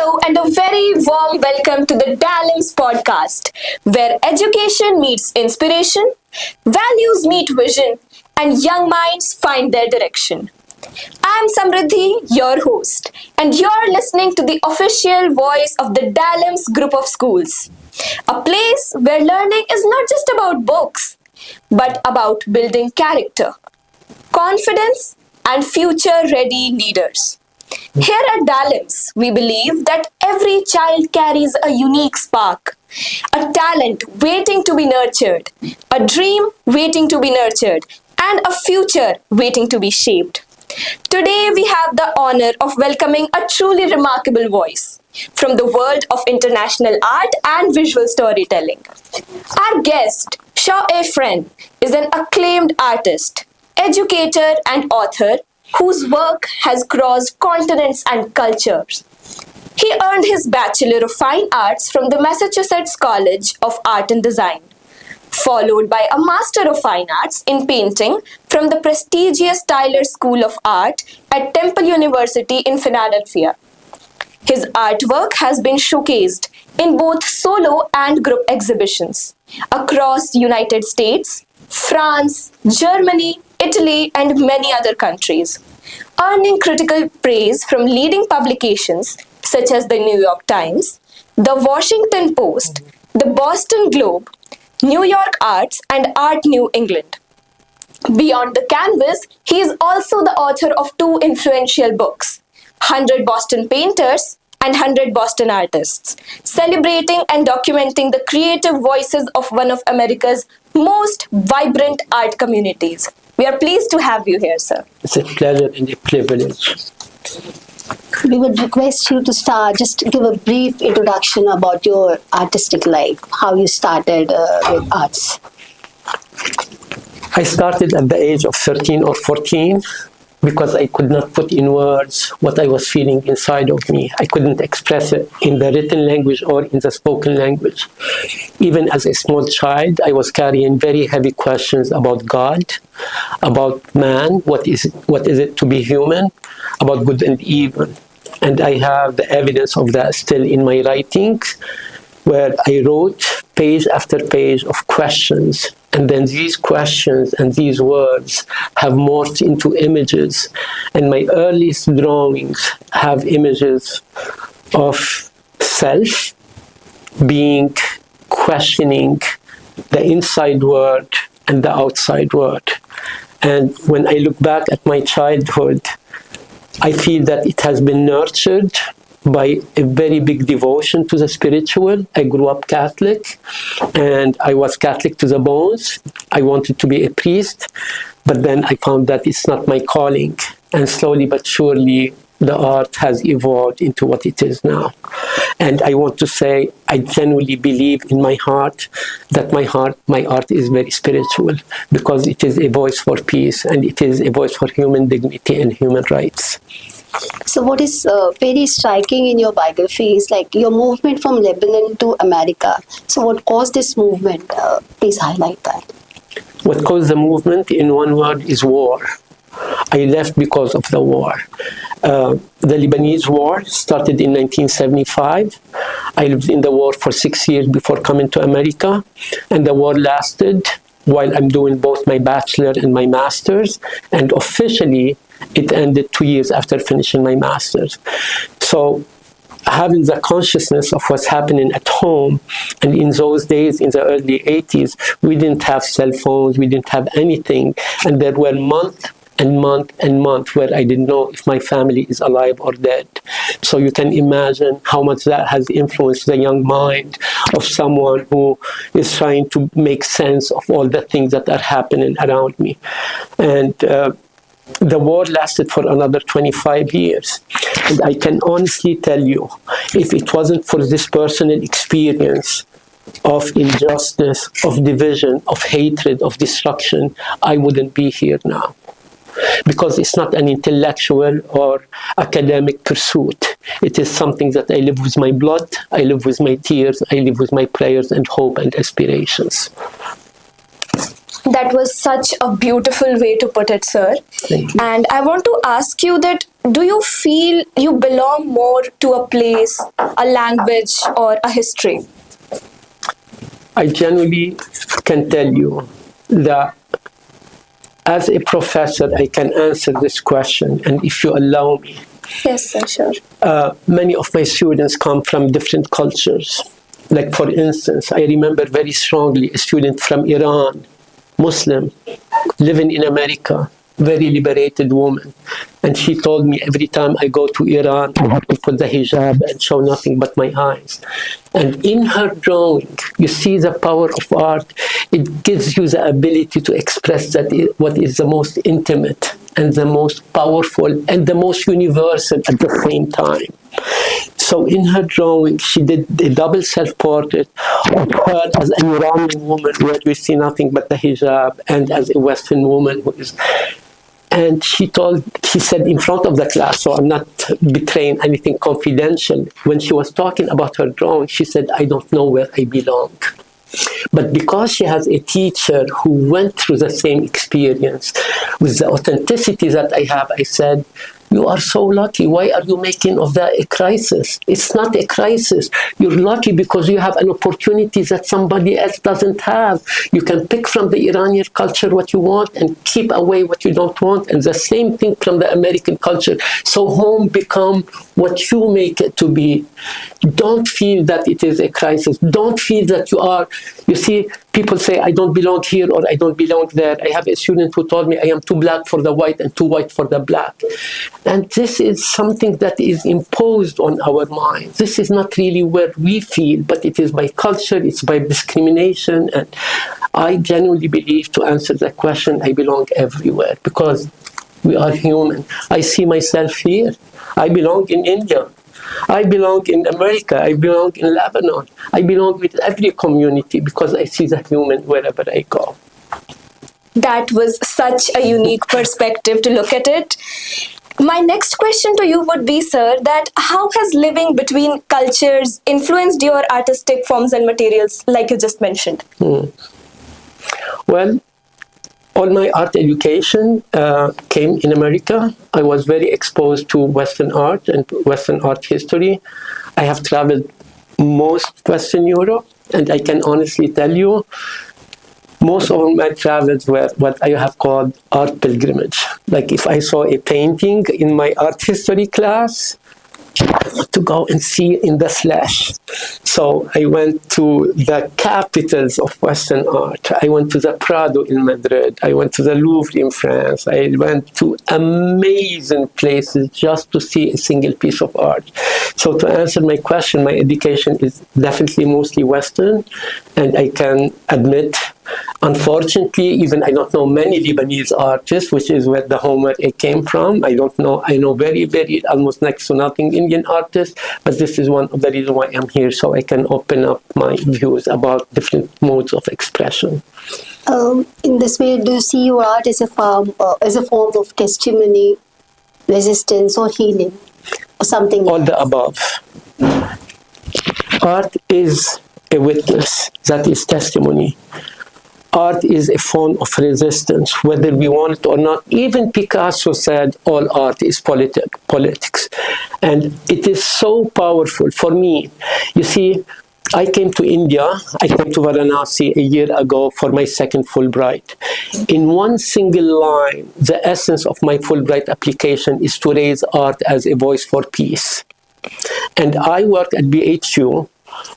Hello and a very warm welcome to the DALIMSS Podcast, where education meets inspiration, values meet vision, and young minds find their direction. I'm Samriddhi, your host, and you're listening to the official voice of the DALIMSS group of schools, a place where learning is not just about books, but about building character, confidence, and future-ready leaders. Here at DALIMSS, we believe that every child carries a unique spark, a talent waiting to be nurtured, a dream waiting to be nurtured, and a future waiting to be shaped. Today, we have the honor of welcoming a truly remarkable voice from the world of international art and visual storytelling. Our guest, Chawky Frenn, is an acclaimed artist, educator, and author whose work has crossed continents and cultures. He earned his Bachelor of Fine Arts from the Massachusetts College of Art and Design, followed by a Master of Fine Arts in Painting from the prestigious Tyler School of Art at Temple University in Philadelphia. His artwork has been showcased in both solo and group exhibitions across the United States, France, Germany, Italy, and many other countries, earning critical praise from leading publications such as the New York Times, the Washington Post, the Boston Globe, New York Arts, and Art New England. Beyond the canvas, he is also the author of two influential books, 100 Boston Painters and 100 Boston Artists, celebrating and documenting the creative voices of one of America's most vibrant art communities. We are pleased to have you here, sir. It's a pleasure and a privilege. We would request you to start, just give a brief introduction about your artistic life, how you started with arts. I started at the age of 13 or 14 because I could not put in words what I was feeling inside of me. I couldn't express it in the written language or in the spoken language. Even as a small child, I was carrying very heavy questions about God, about man, what is it to be human, about good and evil. And I have the evidence of that still in my writings, where I wrote page after page of questions. And then these questions and these words have morphed into images. And my earliest drawings have images of self being questioning the inside world and the outside world. And when I look back at my childhood, I feel that it has been nurtured by a very big devotion to the spiritual. I grew up Catholic, and I was Catholic to the bones. I wanted to be a priest, but then I found that it's not my calling. And slowly but surely, the art has evolved into what it is now. And I want to say, I genuinely believe in my heart that my art is very spiritual, because it is a voice for peace, and it is a voice for human dignity and human rights. So what is very striking in your biography is like your movement from Lebanon to America. So what caused this movement? Please highlight that. What caused the movement, in one word, is war. I left because of the war. The Lebanese war started in 1975. I lived in the war for 6 years before coming to America, and the war lasted while I'm doing both my bachelor and my master's, and officially it ended 2 years after finishing my master's. So having the consciousness of what's happening at home, and in those days, in the early 80s, we didn't have cell phones, we didn't have anything, and there were months where I didn't know if my family is alive or dead. So you can imagine how much that has influenced the young mind of someone who is trying to make sense of all the things that are happening around me. And the war lasted for another 25 years. And I can honestly tell you, if it wasn't for this personal experience of injustice, of division, of hatred, of destruction, I wouldn't be here now. Because it's not an intellectual or academic pursuit. It is something that I live with my blood, I live with my tears, I live with my prayers and hope and aspirations. That was such a beautiful way to put it, sir. Thank you. And I want to ask you that do you feel you belong more to a place, a language, or a history? I genuinely can tell you that as a professor, I can answer this question, and if you allow me, Yes, sir, sure. many of my students come from different cultures. Like, for instance, I remember very strongly a student from Iran, Muslim, living in America, very liberated woman. And she told me every time I go to Iran, I have to put the hijab and show nothing but my eyes. And in her drawing, you see the power of art. It gives you the ability to express what is the most intimate and the most powerful and the most universal at the same time. So in her drawing, she did a double self-portrait of her as an Iranian woman where we see nothing but the hijab, and as a Western woman who is... And she said in front of the class, so I'm not betraying anything confidential, when she was talking about her drawing, she said, I don't know where I belong. But because she has a teacher who went through the same experience, with the authenticity that I have, I said, you are so lucky. Why are you making of that a crisis? It's not a crisis. You're lucky because you have an opportunity that somebody else doesn't have. You can pick from the Iranian culture what you want and keep away what you don't want. And the same thing from the American culture. So home become what you make it to be. Don't feel that it is a crisis. Don't feel that you are, you see, people say, I don't belong here or I don't belong there. I have a student who told me I am too black for the white and too white for the black. And this is something that is imposed on our minds. This is not really where we feel, but it is by culture, it's by discrimination. And I genuinely believe, to answer that question, I belong everywhere because we are human. I see myself here. I belong in India. I belong in America. I belong in Lebanon. I belong with every community because I see the human wherever I go. That was such a unique perspective to look at it. My next question to you would be, sir, that how has living between cultures influenced your artistic forms and materials, like you just mentioned? Well, all my art education came in America. I was very exposed to Western art and Western art history. I have traveled most Western Europe, and I can honestly tell you, most of my travels were what I have called art pilgrimage. Like if I saw a painting in my art history class, I want to go and see it in the flesh. So I went to the capitals of Western art. I went to the Prado in Madrid. I went to the Louvre in France. I went to amazing places just to see a single piece of art. So to answer my question, my education is definitely mostly Western, and I can admit, unfortunately, even I don't know many Lebanese artists, which is where the home where I came from. I don't know. I know very, very, almost next to nothing Indian artists, but this is one of the reasons why I'm here, so I can open up my views about different modes of expression. In this way, do you see your art as a form of testimony, resistance, or healing, or something? All the above. Art is a witness. That is testimony. Art is a form of resistance, whether we want it or not. Even Picasso said all art is politics. And it is so powerful for me. You see, I came to India, I came to Varanasi a year ago for my second Fulbright. In one single line, the essence of my Fulbright application is to raise art as a voice for peace. And I worked at BHU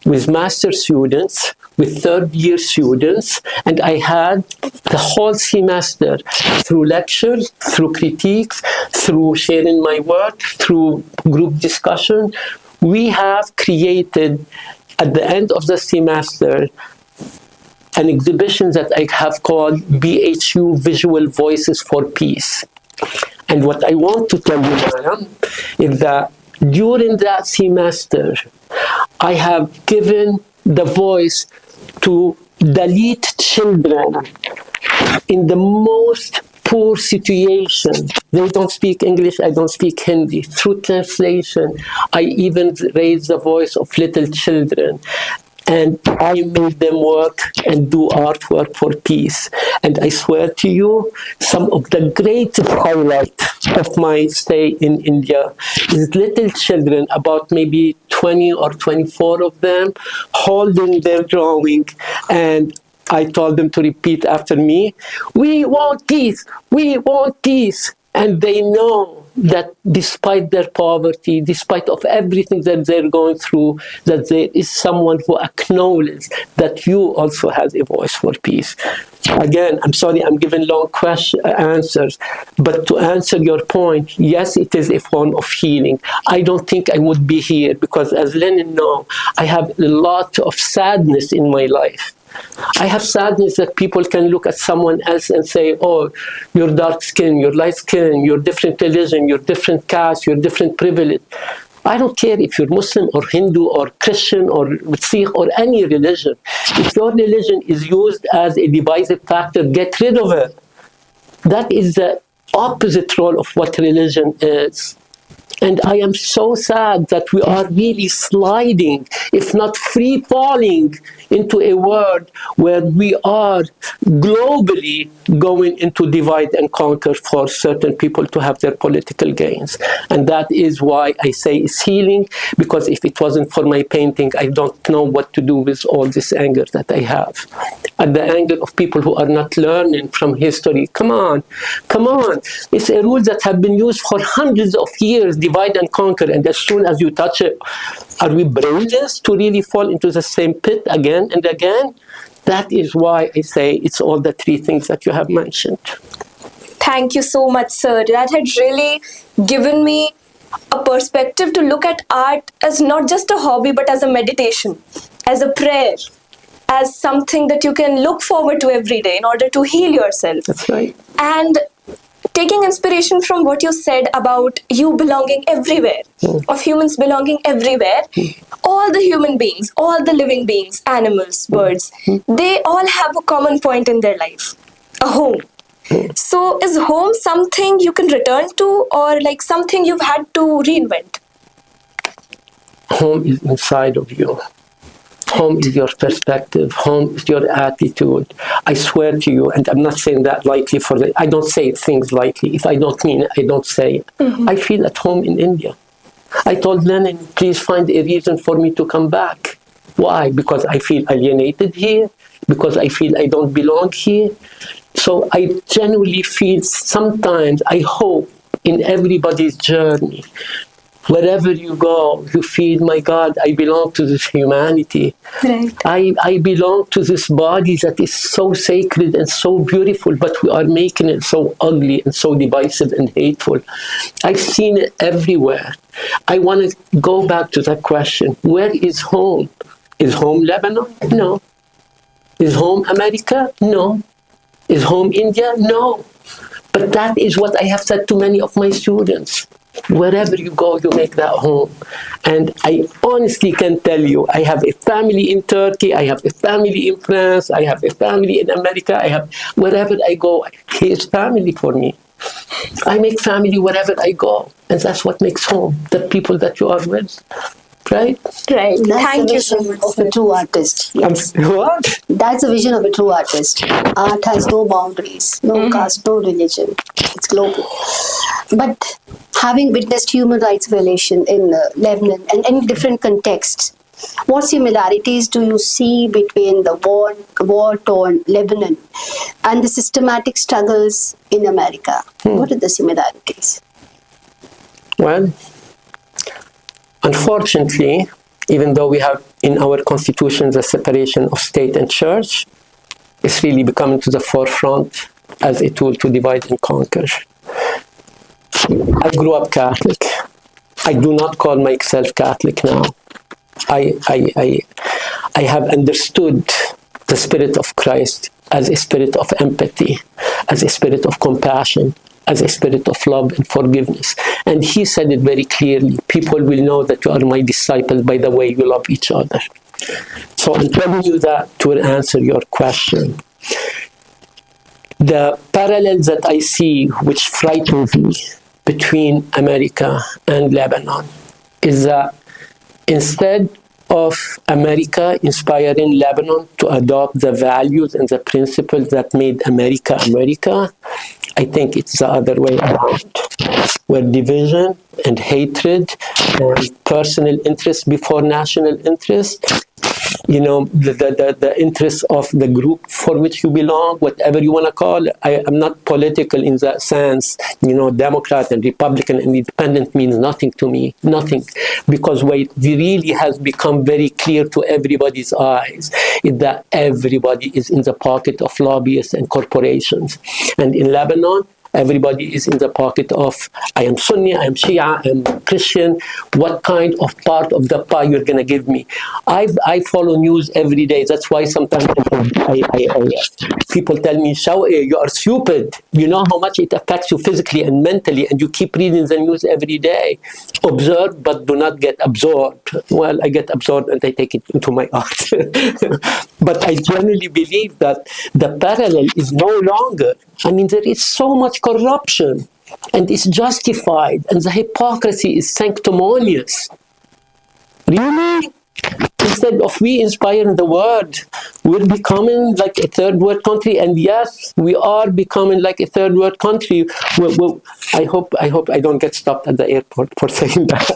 with master students, with third-year students, and I had the whole semester, through lectures, through critiques, through sharing my work, through group discussion, we have created, at the end of the semester, an exhibition that I have called BHU Visual Voices for Peace. And what I want to tell you, Mariam, is that during that semester, I have given the voice to Dalit children in the most poor situation. They don't speak English, I don't speak Hindi. Through translation, I even raise the voice of little children. and I made them work and do artwork for peace. And I swear to you, some of the greatest highlight of my stay in India is little children, about maybe 20 or 24 of them, holding their drawing, and I told them to repeat after me, "We want peace, we want peace." And they know that despite their poverty, despite of everything that they're going through, that there is someone who acknowledges that you also have a voice for peace. Again, I'm sorry, I'm giving long answers, but to answer your point, yes, it is a form of healing. I don't think I would be here because, as Lenin knows, I have a lot of sadness in my life. I have sadness that people can look at someone else and say, "Oh, you're dark skin, you're light skin, you're different religion, you're different caste, you're different privilege." I don't care if you're Muslim or Hindu or Christian or Sikh or any religion. If your religion is used as a divisive factor, get rid of it. That is the opposite role of what religion is. And I am so sad that we are really sliding, if not free falling, into a world where we are globally going into divide and conquer for certain people to have their political gains. And that is why I say it's healing, because if it wasn't for my painting, I don't know what to do with all this anger that I have. And the anger of people who are not learning from history. Come on. It's a rule that has been used for hundreds of years, divide and conquer, and as soon as you touch it, are we brainless to really fall into the same pit again and again? That is why I say it's all the three things that you have mentioned. Thank you so much, sir. That had really given me a perspective to look at art as not just a hobby, but as a meditation, as a prayer, as something that you can look forward to every day in order to heal yourself. That's right. And taking inspiration from what you said about you belonging everywhere, of humans belonging everywhere, all the human beings, all the living beings, animals, birds, they all have a common point in their life, a home. So is home something you can return to, or like something you've had to reinvent? Home is inside of you. Home is your perspective. Home is your attitude. I swear to you, and I'm not saying that lightly I don't say things lightly. If I don't mean it, I don't say it. I feel at home in India. I told Lenin, please find a reason for me to come back. Why? Because I feel alienated here, because I feel I don't belong here. So I genuinely feel sometimes, I hope in everybody's journey, wherever you go, you feel, my God, I belong to this humanity. Right. I belong to this body that is so sacred and so beautiful, but we are making it so ugly and so divisive and hateful. I've seen it everywhere. I want to go back to that question. Where is home? Is home Lebanon? No. Is home America? No. Is home India? No. But that is what I have said to many of my students. Wherever you go, you make that home. And I honestly can tell you, I have a family in Turkey, I have a family in France, I have a family in America, wherever I go, here's family for me. I make family wherever I go. And that's what makes home, the people that you are with. Right? Right. That's Thank the you so vision much, of sir. a true artist. Yes. What? That's the vision of a true artist. Art has no boundaries, no caste, no religion. It's global. But having witnessed human rights violation in Lebanon and in different contexts, what similarities do you see between the war-torn Lebanon and the systematic struggles in America? What are the similarities? Well, unfortunately, even though we have in our constitution the separation of state and church, it's really becoming to the forefront as a tool to divide and conquer. I grew up Catholic. I do not call myself Catholic now. I have understood the spirit of Christ as a spirit of empathy, as a spirit of compassion, as a spirit of love and forgiveness. And he said it very clearly, people will know that you are my disciples by the way you love each other. So I'm telling you that to answer your question. The parallels that I see, which frightens me, between America and Lebanon, is that instead of America inspiring Lebanon to adopt the values and the principles that made America America. I think it's the other way around, where division and hatred and personal interest before national interest, the interest of the group for which you belong, whatever you want to call it. I am not political in that sense. Democrat and Republican and independent means nothing to me, nothing. Because what really has become very clear to everybody's eyes is that everybody is in the pocket of lobbyists and corporations. And in Lebanon, everybody is in the pocket of, I am Sunni, I am Shia, I am Christian. What kind of part of the pie you're going to give me? I follow news every day. That's why sometimes people tell me, Chawky, you are stupid. You know how much it affects you physically and mentally, and you keep reading the news every day. Observe, but do not get absorbed. Well, I get absorbed and I take it into my art. But I genuinely believe that the parallel is no longer. There is so much corruption, and it's justified, and the hypocrisy is sanctimonious. Really? Instead of we inspiring the world, we're becoming like a third world country, and yes, we are becoming like a third world country. I hope I don't get stopped at the airport for saying that.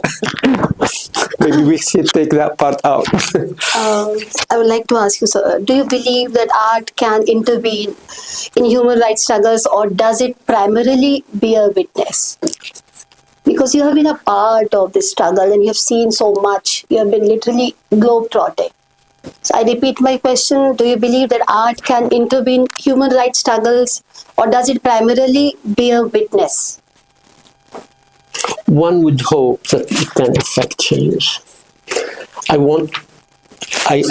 Maybe we should take that part out. I would like to ask you, sir, do you believe that art can intervene in human rights struggles, or does it primarily be a witness? Because you have been a part of this struggle and you have seen so much. You have been literally globe-trotting. So I repeat my question, do you believe that art can intervene in human rights struggles, or does it primarily be a witness? One would hope that it can affect change. I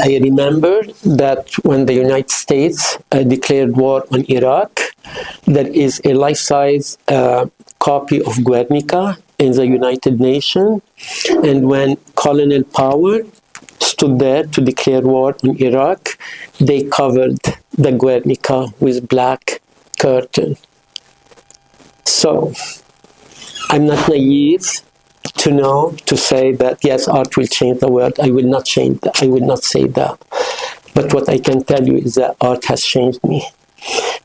remember that when the United States declared war on Iraq, there is a life-size copy of Guernica in the United Nations, and when Colonel Powell stood there to declare war on Iraq, they covered the Guernica with black curtain. So, I'm not naive to say that yes, art will change the world. I will not change that. I will not say that. But what I can tell you is that art has changed me,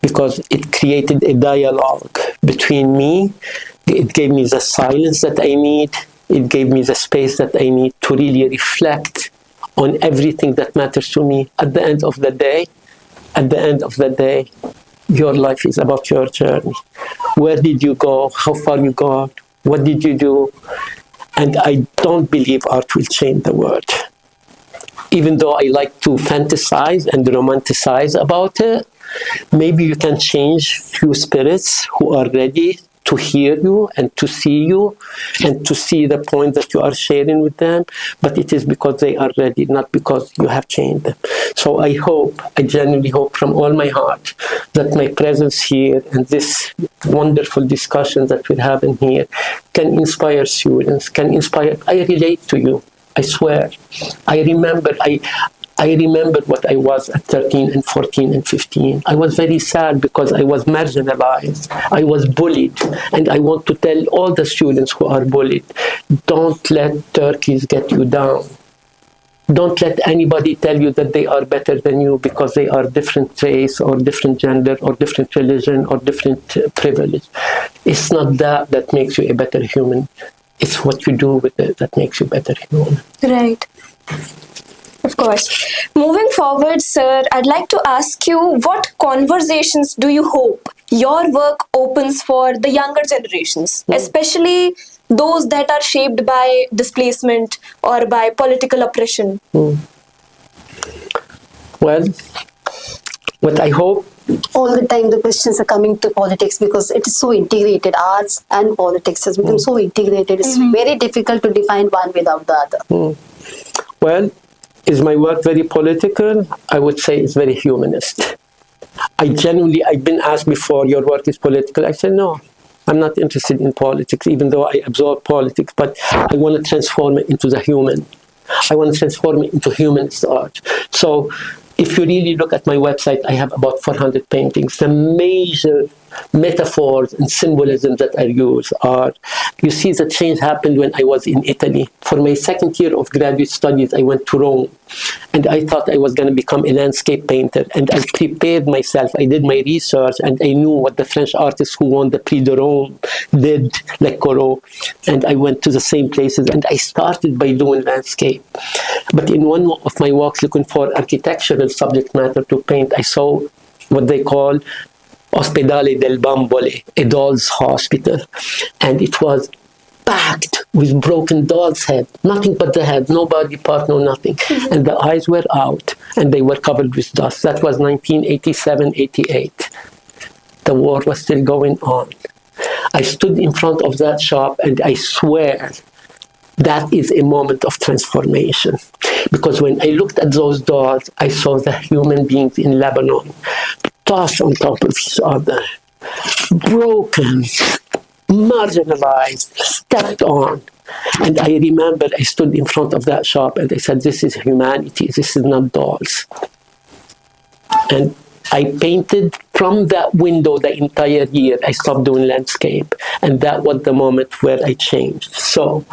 because it created a dialogue between me. It gave me the silence that I need. It gave me the space that I need to really reflect on everything that matters to me. At the end of the day, your life is about your journey. Where did you go? How far you got? What did you do? And I don't believe art will change the world. Even though I like to fantasize and romanticize about it, maybe you can change few spirits who are ready to hear you and to see you and to see the point that you are sharing with them, but it is because they are ready, not because you have changed them. So I genuinely hope from all my heart that my presence here and this wonderful discussion that we're having here can inspire students, I relate to you, I swear. I remember what I was at 13 and 14 and 15. I was very sad because I was marginalized. I was bullied. And I want to tell all the students who are bullied, don't let turkeys get you down. Don't let anybody tell you that they are better than you because they are different race or different gender or different religion or different privilege. It's not that makes you a better human. It's what you do with it that makes you better human. Right. Of course. Moving forward, sir, I'd like to ask you, what conversations do you hope your work opens for the younger generations, especially those that are shaped by displacement or by political oppression? Well, what I hope... All the time the questions are coming to politics because it is so integrated. Arts and politics has become so integrated. It's very difficult to define one without the other. Well, is my work very political? I would say it's very humanist. I've been asked before, your work is political. I said, no, I'm not interested in politics, even though I absorb politics, but I want to transform it into the human. I want to transform it into humanist art. So if you really look at my website, I have about 400 paintings. The major metaphors and symbolism that are used are, you see, the change happened when I was in Italy. For my second year of graduate studies, I went to Rome, and I thought I was going to become a landscape painter, and I prepared myself. I did my research, and I knew what the French artists who won the Prix de Rome did, like Corot, and I went to the same places, and I started by doing landscape. But in one of my walks looking for architectural subject matter to paint, I saw what they call Ospedale del Bambole, a doll's hospital. And it was packed with broken doll's head, nothing but the head, no body part, no nothing. And the eyes were out, and they were covered with dust. That was 1987-88. The war was still going on. I stood in front of that shop, and I swear that is a moment of transformation. Because when I looked at those dolls, I saw the human beings in Lebanon tossed on top of each other, broken, marginalized, stepped on. And I remember I stood in front of that shop and I said, this is humanity, this is not dolls. And I painted from that window the entire year. I stopped doing landscape. And that was the moment where I changed. So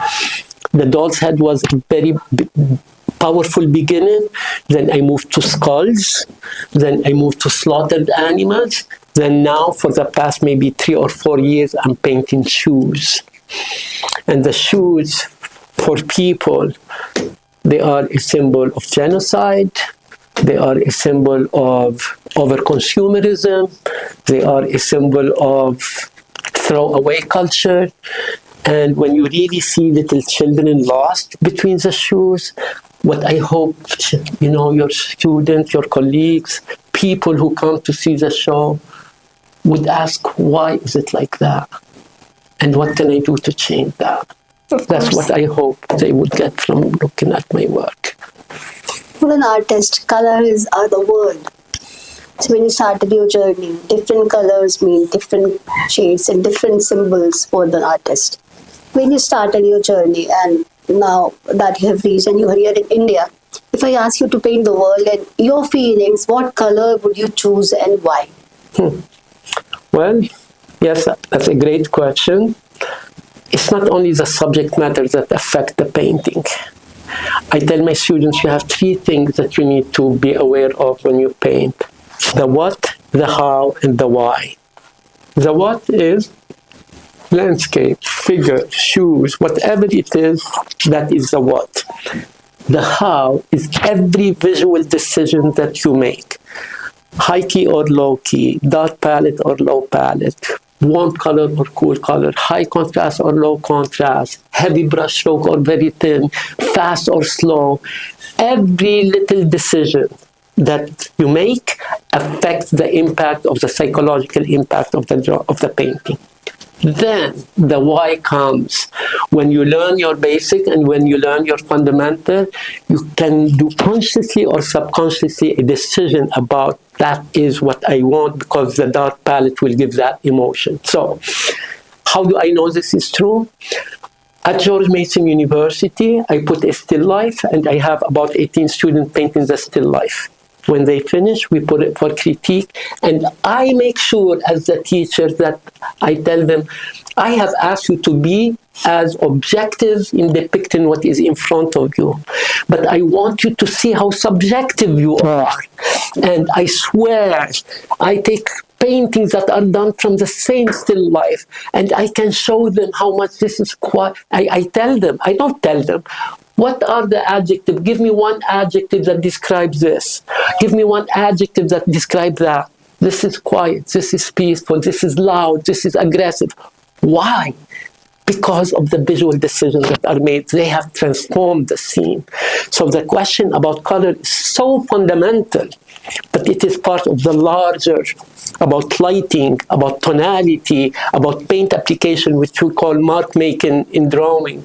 the doll's head was a very powerful beginning. Then I moved to skulls. Then I moved to slaughtered animals. Then now, for the past maybe 3 or 4 years, I'm painting shoes. And the shoes, for people, they are a symbol of genocide. They are a symbol of over-consumerism. They are a symbol of throwaway culture. And when you really see little children lost between the shoes, what I hope, your students, your colleagues, people who come to see the show would ask, why is it like that? And what can I do to change that? That's what I hope they would get from looking at my work. For an artist, colors are the world. So when you started your journey, different colors mean different shades and different symbols for the artist. When you started your journey and now that you have reached and you are here in India, if I ask you to paint the world and your feelings, what color would you choose and why? Well, yes, that's a great question. It's not only the subject matter that affect the painting. I tell my students you have 3 things that you need to be aware of when you paint. The what, the how, and the why. The what is landscape, figure, shoes, whatever it is, that is the what. The how is every visual decision that you make. High key or low key, dark palette or low palette, warm color or cool color, high contrast or low contrast, heavy brush stroke or very thin, fast or slow. Every little decision that you make affects the impact of the psychological impact of the painting. Then the why comes. When you learn your basic and when you learn your fundamental, you can do consciously or subconsciously a decision about that is what I want because the dark palette will give that emotion. So how do I know this is true? At George Mason University, I put a still life and I have about 18 students painting the still life. When they finish, we put it for critique. And I make sure as the teacher that I tell them, I have asked you to be as objective in depicting what is in front of you. But I want you to see how subjective you are. And I swear, I take paintings that are done from the same still life, and I can show them how much this is quite. I tell them, I don't tell them, what are the adjectives? Give me one adjective that describes this. Give me one adjective that describes that. This is quiet, this is peaceful, this is loud, this is aggressive. Why? Because of the visual decisions that are made. They have transformed the scene. So the question about color is so fundamental, but it is part of the larger, about lighting, about tonality, about paint application, which we call mark making in drawing.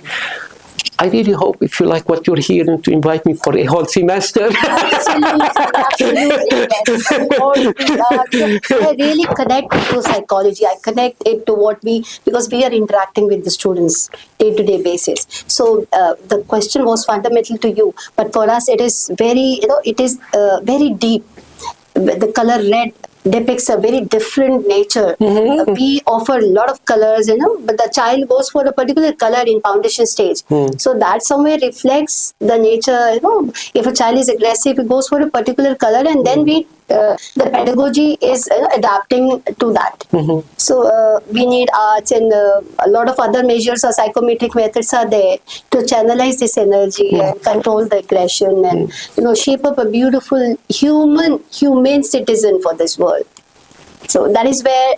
I really hope, if you like what you're hearing, to invite me for a whole semester. Absolutely, yes. I really connect to psychology. I connect it to because we are interacting with the students day-to-day basis. So the question was fundamental to you, but for us it is very, very deep. The color red depicts a very different nature. We offer a lot of colors, but the child goes for a particular color in foundation stage. So that somewhere reflects the nature. If a child is aggressive, he goes for a particular color, and then the pedagogy is adapting to that. So we need arts and a lot of other measures or psychometric methods are there to channelize this energy and control the aggression and shape up a beautiful humane citizen for this world. So that is where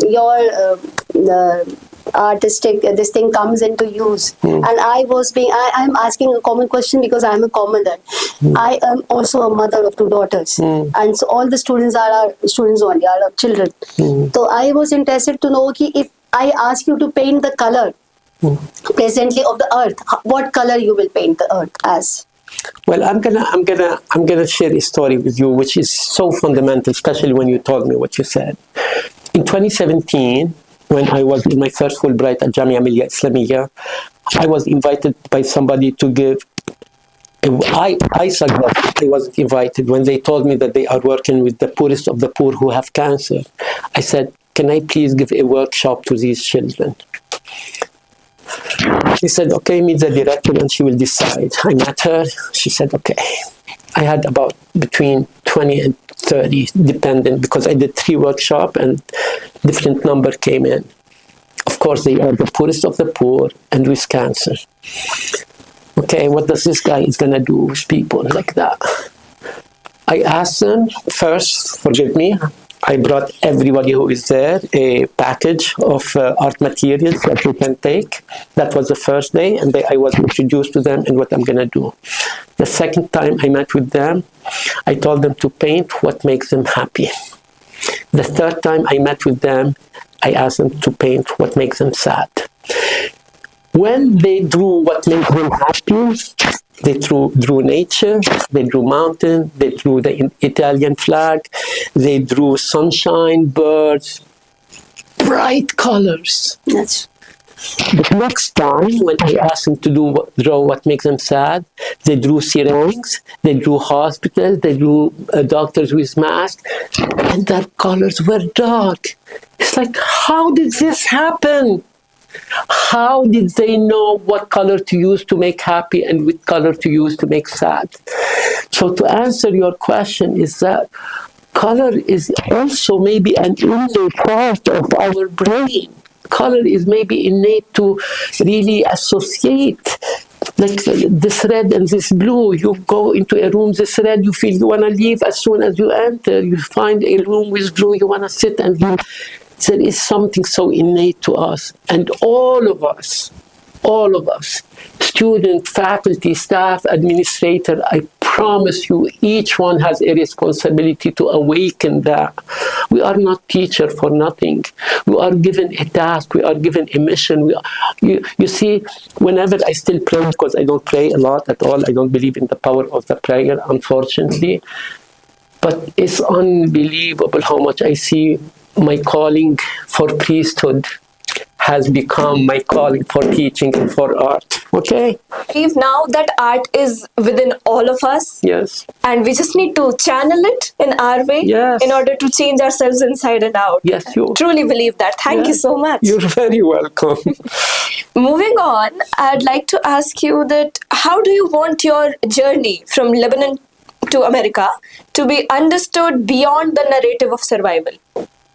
your artistic this thing comes into use. And I'm asking a common question because I'm a commoner. I am also a mother of 2 daughters, and so all the students are our students only, are our children. So I was interested to know if I ask you to paint the color presently of the earth, what color you will paint the earth as? Well, I'm gonna share a story with you, which is so fundamental, especially when you told me what you said. In 2017, when I was in my first Fulbright at Jamia Millia Islamiyya, I was invited by somebody to give. I wasn't invited when they told me that they are working with the poorest of the poor who have cancer. I said, "Can I please give a workshop to these children?" She said, "Okay, meet the director and she will decide." I met her. She said, "Okay." I had about between 20 and 30, dependent, because I did 3 workshops and different number came in. Of course, they are the poorest of the poor and with cancer. Okay, what does this guy is going to do with people like that? I asked them first, forgive me, I brought everybody who is there a package of art materials that they can take. That was the first day, and I was introduced to them and what I'm going to do. The second time I met with them, I told them to paint what makes them happy. The third time I met with them, I asked them to paint what makes them sad. When they drew what makes them happy, they drew nature, they drew mountain, they drew the Italian flag, they drew sunshine, birds, bright colors. Yes. The next time, when I asked them to draw what makes them sad, they drew syringes, they drew hospitals, they drew doctors with masks, and their colors were dark. It's like, how did this happen? How did they know what color to use to make happy and what color to use to make sad? So to answer your question is that color is also maybe an innate part of our brain. Color is maybe innate to really associate. Like this red and this blue, you go into a room, this red, you feel you want to leave as soon as you enter. You find a room with blue, you want to sit and there is something so innate to us. And all of us, student, faculty, staff, administrator, I promise you, each one has a responsibility to awaken that. We are not teachers for nothing. We are given a task. We are given a mission. You see, whenever I still pray, because I don't pray a lot at all, I don't believe in the power of the prayer, unfortunately. But it's unbelievable how much I see my calling for priesthood has become my calling for teaching and for art. Okay? I believe now that art is within all of us. Yes. And we just need to channel it in our way in order to change ourselves inside and out. Yes, you truly believe that. Thank you so much. You're very welcome. Moving on, I'd like to ask you that how do you want your journey from Lebanon to America to be understood beyond the narrative of survival?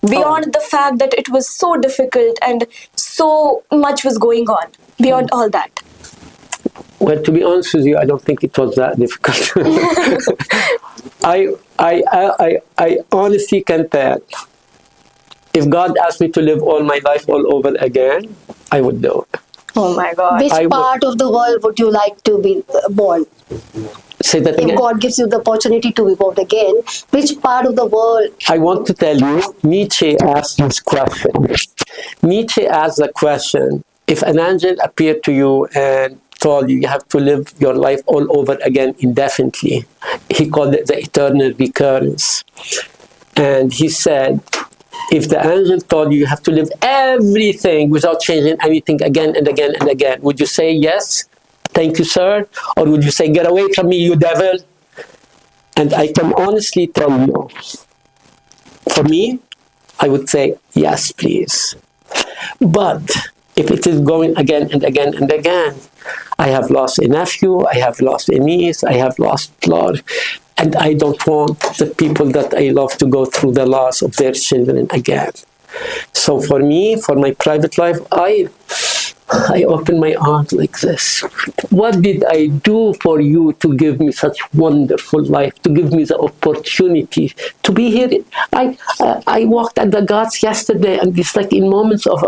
Beyond the fact that it was so difficult and so much was going on. Beyond all that. Well, to be honest with you, I don't think it was that difficult. I honestly can tell. If God asked me to live all my life all over again, I would do it. Oh my God. Which part of the world would you like to be born? Say that again. If God gives you the opportunity to be born again, which part of the world? I want to tell you, Nietzsche asked this question. Nietzsche asked the question, if an angel appeared to you and told you have to live your life all over again indefinitely, he called it the eternal recurrence. And he said, if the angel told you have to live everything without changing anything again and again and again, would you say yes? Thank you, sir? Or would you say, get away from me, you devil? And I can honestly tell you, for me, I would say, yes, please. But if it is going again and again and again, I have lost a nephew, I have lost a niece, I have lost Lord, and I don't want the people that I love to go through the loss of their children again. So for me, for my private life, I open my arms like this. What did I do for you to give me such wonderful life, to give me the opportunity to be here? I walked at the Ghats yesterday, and it's like in moments of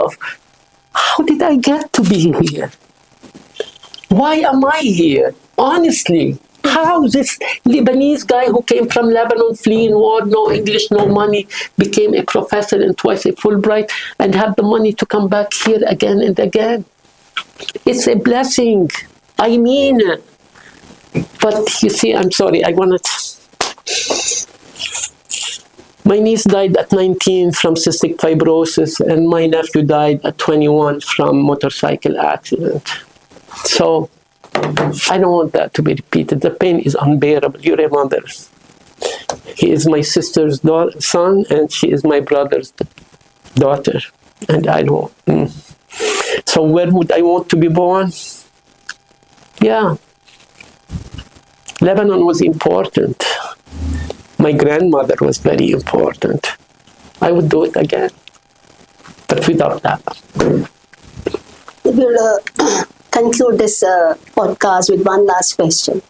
how did I get to be here? Why am I here? Honestly, how this Lebanese guy who came from Lebanon, fleeing war, no English, no money, became a professor and twice a Fulbright, and have the money to come back here again and again. It's a blessing. I mean, but you see, I'm sorry, my niece died at 19 from cystic fibrosis, and my nephew died at 21 from motorcycle accident. So I don't want that to be repeated. The pain is unbearable. You're a mother. He is my sister's son, and she is my brother's daughter. And I don't. So where would I want to be born? Yeah. Lebanon was important. My grandmother was very important. I would do it again, but without that. We'll conclude this podcast with one last question.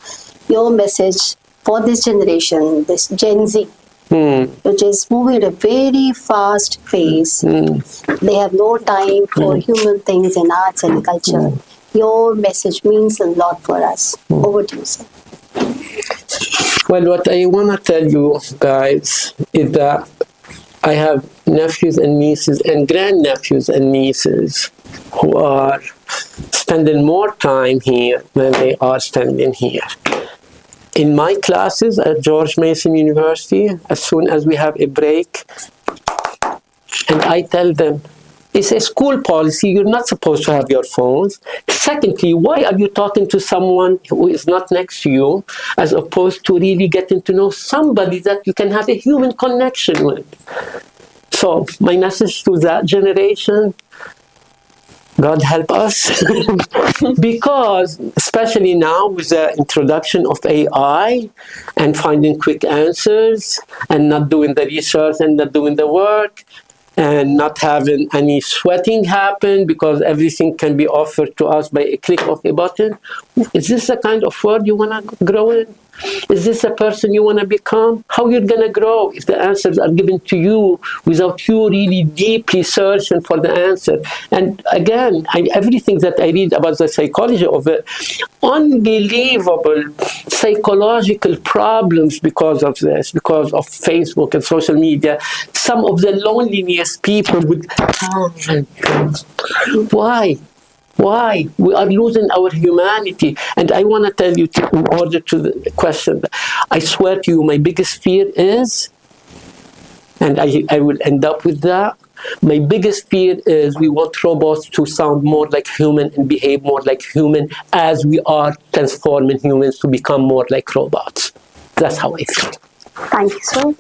Your message for this generation, this Gen Z, which is moving at a very fast pace. They have no time for human things and arts and culture. Your message means a lot for us. Over to you, sir. Well, what I want to tell you guys is that I have nephews and nieces and grandnephews and nieces who are spending more time here than they are spending here. In my classes at George Mason University, as soon as we have a break, and I tell them, it's a school policy, you're not supposed to have your phones. Secondly, why are you talking to someone who is not next to you, as opposed to really getting to know somebody that you can have a human connection with? So my message to that generation, God help us, because especially now with the introduction of AI and finding quick answers and not doing the research and not doing the work and not having any sweating happen because everything can be offered to us by a click of a button. Is this the kind of world you want to grow in? Is this a person you want to become? How you're going to grow if the answers are given to you without you really deeply searching for the answer? And again, everything that I read about the psychology of it, unbelievable psychological problems because of this, because of Facebook and social media. Some of the loneliest people would, why? Why? We are losing our humanity. And I want to tell you, in order to the question, I swear to you, my biggest fear is, and I will end up with that, my biggest fear is we want robots to sound more like human and behave more like human as we are transforming humans to become more like robots. That's how I feel. Thank you, sir.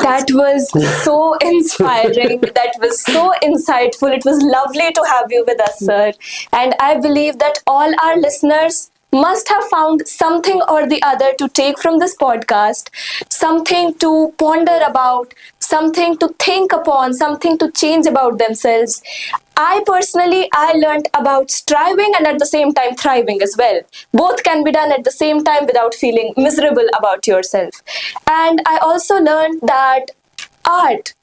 That was so inspiring. That was so insightful. It was lovely to have you with us, sir. And I believe that all our listeners must have found something or the other to take from this podcast, something to ponder about, something to think upon, something to change about themselves. I learned about striving and at the same time thriving as well. Both can be done at the same time without feeling miserable about yourself. And I also learned that art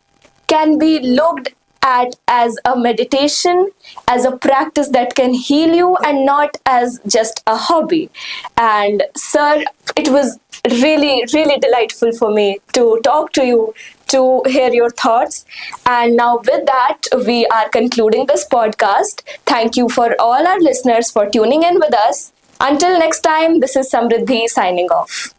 can be looked at as a meditation, as a practice that can heal you and not as just a hobby. And sir, it was really, really delightful for me to talk to you, to hear your thoughts. And now with that, we are concluding this podcast. Thank you for all our listeners for tuning in with us. Until next time, this is Samriddhi signing off.